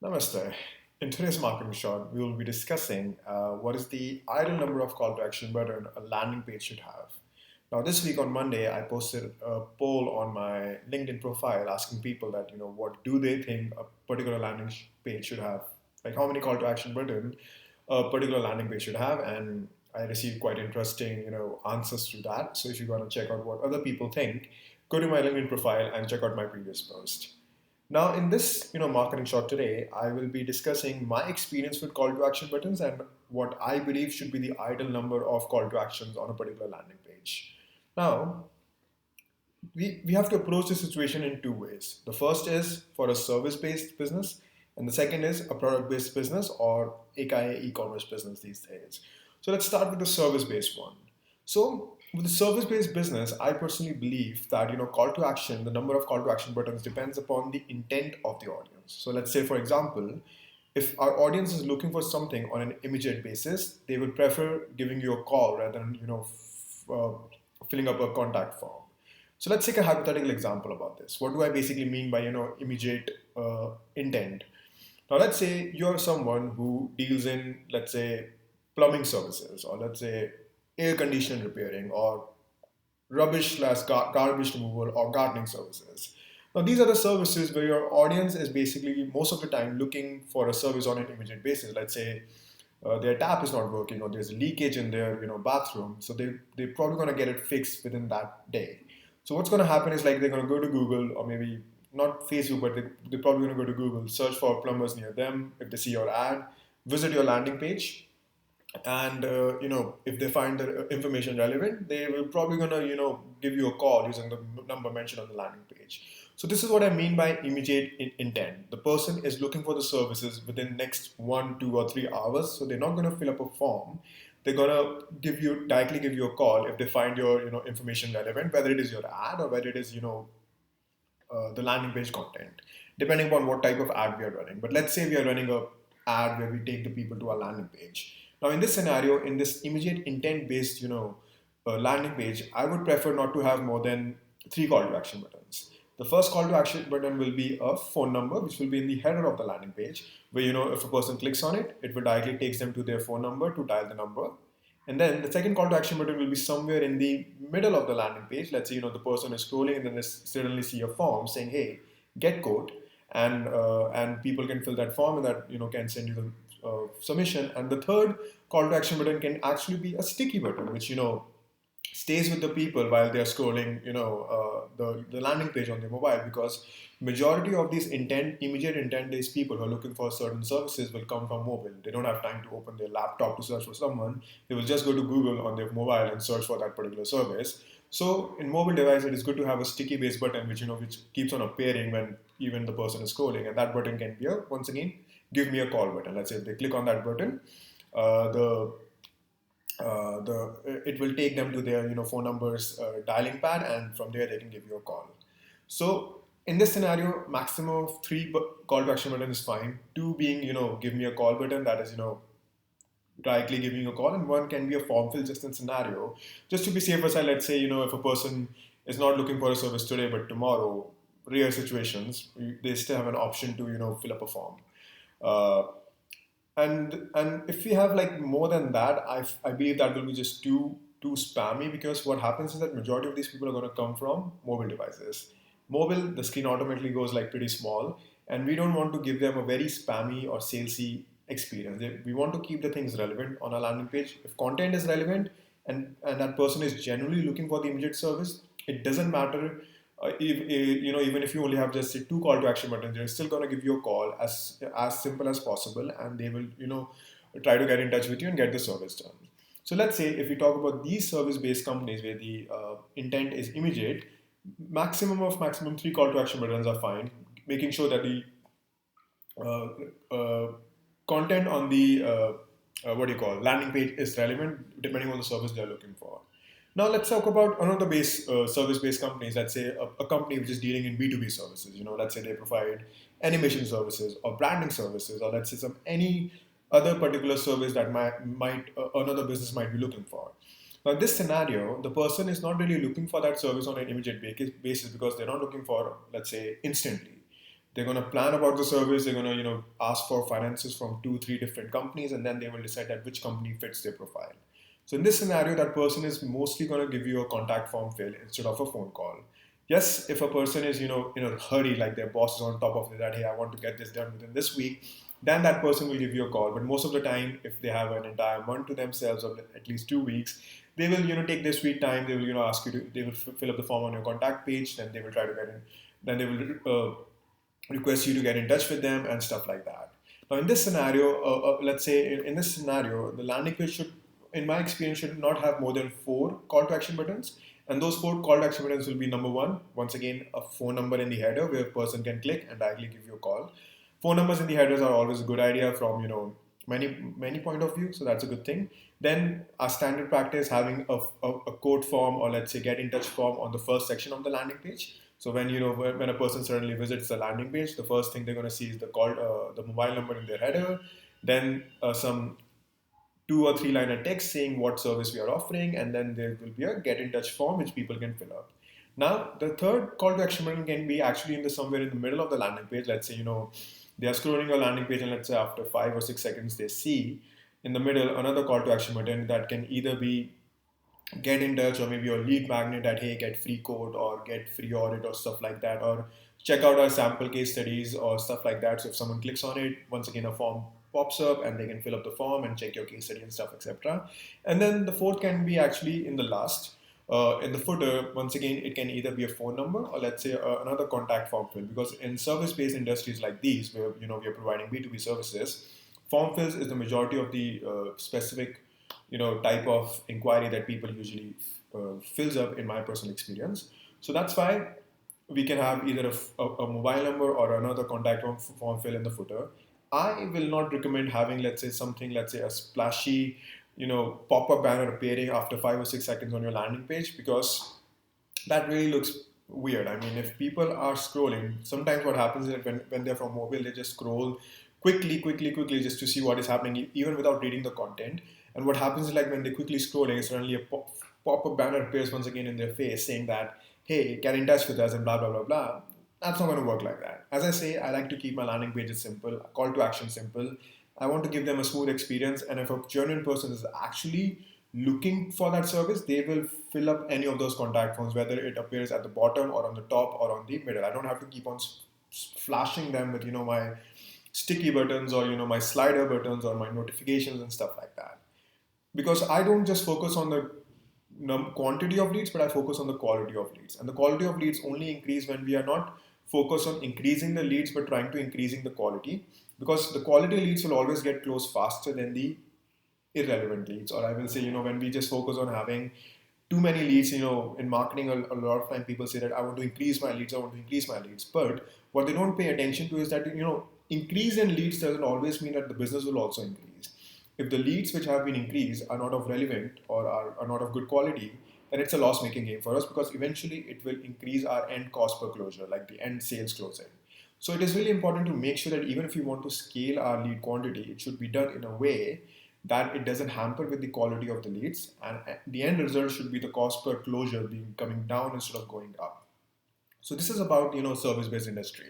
Namaste. In today's marketing short, we will be discussing what is the ideal number of call to action button a landing page should have. Now, this week on Monday, I posted a poll on my LinkedIn profile asking people that what do they think a particular page should have, like how many call to action button a particular landing page should have, and I received quite interesting answers to that. So if you want to check out what other people think, go to my LinkedIn profile and check out my previous post. Now, in this marketing shot today, I will be discussing my experience with call to action buttons and what I believe should be the ideal number of call to actions on a particular landing page. Now, we have to approach the situation in two ways. The first is for a service-based business, and the second is a product-based business or aka e-commerce business these days. So let's start with the service-based one. So with the service-based business, I personally believe that call to action, the number of call to action buttons depends upon the intent of the audience. So let's say, for example, if our audience is looking for something on an immediate basis, they would prefer giving you a call rather than filling up a contact form. So let's take a hypothetical example about this. What do I basically mean by immediate intent? Now let's say you're someone who deals in, let's say, plumbing services, or let's say air condition repairing, or rubbish slash garbage removal, or gardening services. Now these are the services where your audience is basically most of the time looking for a service on an immediate basis. Let's say their tap is not working, or there's a leakage in their bathroom, so they're probably going to get it fixed within that day. So what's going to happen is, like, they're going to go to Google, or maybe not Facebook, but they're probably going to go to Google, search for plumbers near them. If they see your ad, visit your landing page, and if they find the information relevant, they will probably going to give you a call using the number mentioned on the landing page. So this is what I mean by immediate intent. The person is looking for the services within next 1, 2, or 3 hours, so they're not going to fill up a form. They're going to directly give you a call if they find your information relevant, whether it is your ad or whether it is the landing page content, depending upon what type of ad we are running. But let's say we are running a ad where we take the people to our landing page. Now, in this scenario, in this immediate intent-based, landing page, I would prefer not to have more than 3 call-to-action buttons. The first call-to-action button will be a phone number, which will be in the header of the landing page, where if a person clicks on it, it will directly takes them to their phone number to dial the number. And then the second call-to-action button will be somewhere in the middle of the landing page. Let's say the person is scrolling, and then they suddenly see a form saying, "Hey, get quote," and people can fill that form, and that can send you the submission. And the third call to action button can actually be a sticky button, which stays with the people while they are scrolling the landing page on their mobile, because majority of these immediate intent based people who are looking for certain services will come from mobile. They don't have time to open their laptop to search for someone. They will just go to Google on their mobile and search for that particular service. So in mobile device, it is good to have a sticky based button which keeps on appearing when even the person is scrolling, and that button can be once again, give me a call button. Let's say if they click on that button, it will take them to their phone numbers dialing pad, and from there they can give you a call. So in this scenario, maximum of 3 call to action button is fine. 2 being give me a call button, that is directly giving a call, and 1 can be a form fill just in scenario, just to be safer side. Let's say if a person is not looking for a service today but tomorrow, rare situations, they still have an option to fill up a form. And if we have like more than that, I believe that will be just too spammy, because what happens is that majority of these people are going to come from mobile devices. Mobile, the screen automatically goes like pretty small, and we don't want to give them a very spammy or salesy experience. We want to keep the things relevant on our landing page. If content is relevant, and that person is genuinely looking for the immediate service, it doesn't matter even if you only have just say 2 call to action buttons, they're still going to give you a call as simple as possible, and they will try to get in touch with you and get the service done. So let's say if we talk about these service based companies where the intent is immediate, maximum 3 call to action buttons are fine, making sure that the content on the landing page is relevant depending on the service they're looking for. Now let's talk about another service-based companies. Let's say a company which is dealing in B2B services. Let's say they provide animation services or branding services, or let's say any other particular service that might another business might be looking for. Now in this scenario, the person is not really looking for that service on an immediate basis, because they're not looking for, let's say, instantly. They're going to plan about the service. They're going to, ask for finances from 2, 3 different companies, and then they will decide that which company fits their profile. So in this scenario, that person is mostly going to give you a contact form fill instead of a phone call. Yes, if a person is, in a hurry, like their boss is on top of it, that, hey, I want to get this done within this week, then that person will give you a call. But most of the time, if they have an entire month to themselves or at least 2 weeks, they will, take their sweet time. They will, ask you to, they will fill up the form on your contact page, then they will try to get in, then they will request you to get in touch with them and stuff like that. Now, in this scenario, let's say in this scenario, the landing page should, in my experience, should not have more than 4 call to action buttons. And those 4 call to action buttons will be: number one, once again, a phone number in the header where a person can click and directly give you a call. Phone numbers in the headers are always a good idea from, many point of view, so that's a good thing. Then our standard practice having a code form, or let's say get in touch form, on the first section of the landing page. So when, when a person suddenly visits the landing page, the first thing they're going to see is the mobile number in their header, then some 2 or 3 liner text saying what service we are offering, and then there will be a get in touch form which people can fill up. Now, the third call to action button can be actually somewhere in the middle of the landing page. Let's say, they are scrolling your landing page, and let's say after 5 or 6 seconds, they see in the middle another call to action button that can either be get in touch, or maybe your lead magnet that, hey, get free code or get free audit or stuff like that, or check out our sample case studies or stuff like that. So if someone clicks on it, once again a form pops up and they can fill up the form and check your case study and stuff, etc. And then the fourth can be actually in the last, in the footer. Once again, it can either be a phone number, or let's say another contact form fill, because in service-based industries like these, where we are providing B2B services, form fills is the majority of the specific type of inquiry that people usually fills up, in my personal experience. So that's why we can have either a mobile number or another contact form fill in the footer. I will not recommend having, let's say, something, let's say a splashy, pop-up banner appearing after 5 or 6 seconds on your landing page, because that really looks weird. I mean, if people are scrolling, sometimes what happens is that when they're from mobile, they just scroll quickly just to see what is happening, even without reading the content. And what happens is, like, when they quickly scrolling, suddenly a pop-up banner appears once again in their face saying that, hey, get in touch with us and blah, blah, blah, blah. That's not going to work like that. As I say, I like to keep my landing pages simple, call to action simple. I want to give them a smooth experience. And if a genuine person is actually looking for that service, they will fill up any of those contact forms, whether it appears at the bottom or on the top or on the middle. I don't have to keep on flashing them with, my sticky buttons or, my slider buttons or my notifications and stuff like that. Because I don't just focus on the quantity of leads, but I focus on the quality of leads. And the quality of leads only increase when we are not focused on increasing the leads, but trying to increasing the quality. Because the quality leads will always get closed faster than the irrelevant leads. Or I will say, when we just focus on having too many leads, in marketing, a lot of time people say that I want to increase my leads, I want to increase my leads. But what they don't pay attention to is that, increase in leads doesn't always mean that the business will also increase. If the leads which have been increased are not of relevant or are not of good quality, then it's a loss-making game for us, because eventually it will increase our end cost per closure, like the end sales closing. So it is really important to make sure that even if you want to scale our lead quantity, it should be done in a way that it doesn't hamper with the quality of the leads, and the end result should be the cost per closure being coming down instead of going up. So this is about service-based industry.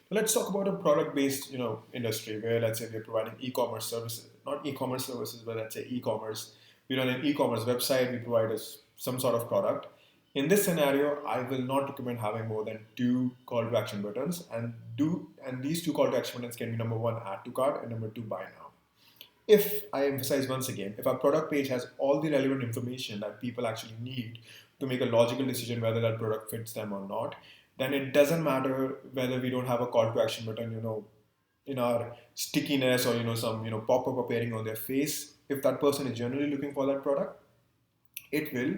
So let's talk about a product-based industry where, let's say, we're providing e-commerce services, not e-commerce services, but let's say e-commerce. We run an e-commerce website. We provide us some sort of product. In this scenario, I will not recommend having more than 2 call to action buttons, and these 2 call to action buttons can be: number 1, add to cart, and number 2, buy now. If I emphasize once again, if our product page has all the relevant information that people actually need to make a logical decision whether that product fits them or not, then it doesn't matter whether we don't have a call to action button, in our stickiness or, some, pop-up appearing on their face. If that person is generally looking for that product, it will,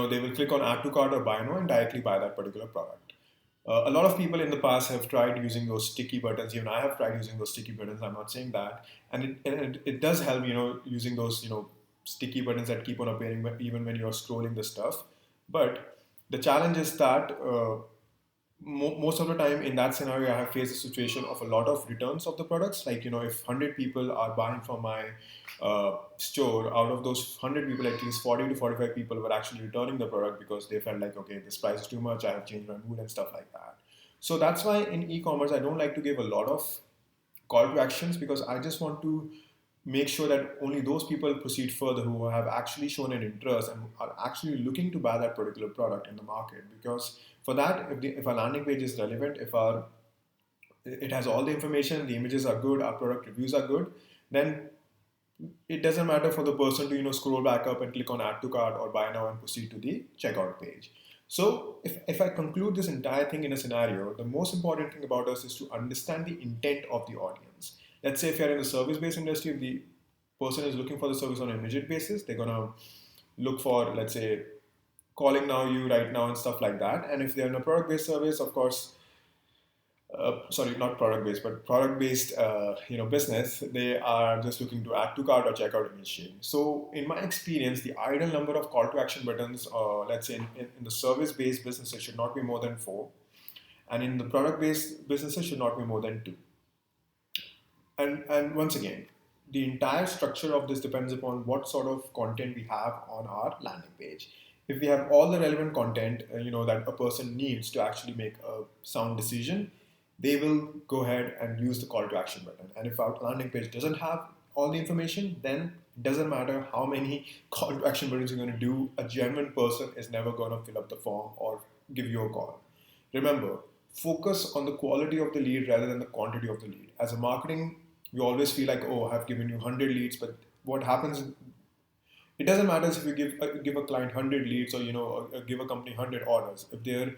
they will click on add to cart or buy now and directly buy that particular product. A lot of people in the past have tried using those sticky buttons. Even I have tried using those sticky buttons. I'm not saying that. And it does help, using those, sticky buttons that keep on appearing even when you're scrolling the stuff. But the challenge is that most of the time in that scenario, I have faced a situation of a lot of returns of the products. Like, if 100 people are buying from my store, out of those 100 people, at least 40 to 45 people were actually returning the product because they felt like, okay, this price is too much, I have changed my mood and stuff like that. So that's why in e-commerce, I don't like to give a lot of call to actions, because I just want to make sure that only those people proceed further who have actually shown an interest and are actually looking to buy that particular product in the market. Because for that, if our landing page is relevant, if our it has all the information, the images are good, our product reviews are good, then it doesn't matter for the person to scroll back up and click on add to cart or buy now and proceed to the checkout page. So if I conclude this entire thing in a scenario, the most important thing about us is to understand the intent of the audience. Let's say if you're in the service-based industry, if the person is looking for the service on an immediate basis, they're gonna look for, let's say, calling now you right now and stuff like that. And if they're in a product-based service, of course, sorry, not product based, but product based, business, they are just looking to add to cart or checkout initially. So, in my experience, the ideal number of call to action buttons, let's say in the service based businesses, should not be more than four, and in the product based businesses, should not be more than two. And once again, the entire structure of this depends upon what sort of content we have on our landing page. If we have all the relevant content, that a person needs to actually make a sound decision, they will go ahead and use the call to action button. And if our landing page doesn't have all the information, then it doesn't matter how many call to action buttons you're going to do. A genuine person is never going to fill up the form or give you a call. Remember, focus on the quality of the lead rather than the quantity of the lead. As a marketing, we always feel like, oh, I've given you 100 leads, but what happens, it doesn't matter if you give a client 100 leads, or or give a company 100 orders. If their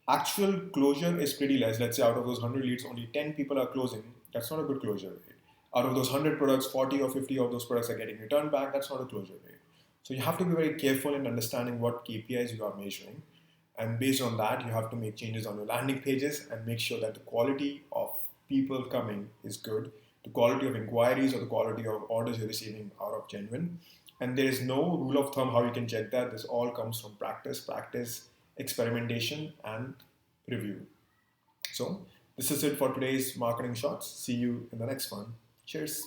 actual closure is pretty less, let's say out of those 100 leads only 10 people are closing, that's not a good closure rate. Out of those 100 products, 40 or 50 of those products are getting returned back, that's not a closure rate. So you have to be very careful in understanding what KPIs you are measuring, and based on that you have to make changes on your landing pages and make sure that the quality of people coming is good, the quality of inquiries or the quality of orders you're receiving are of genuine. And there is no rule of thumb how you can check that. This all comes from practice, experimentation, and review. So this is it for today's marketing shots. See you in the next one. Cheers.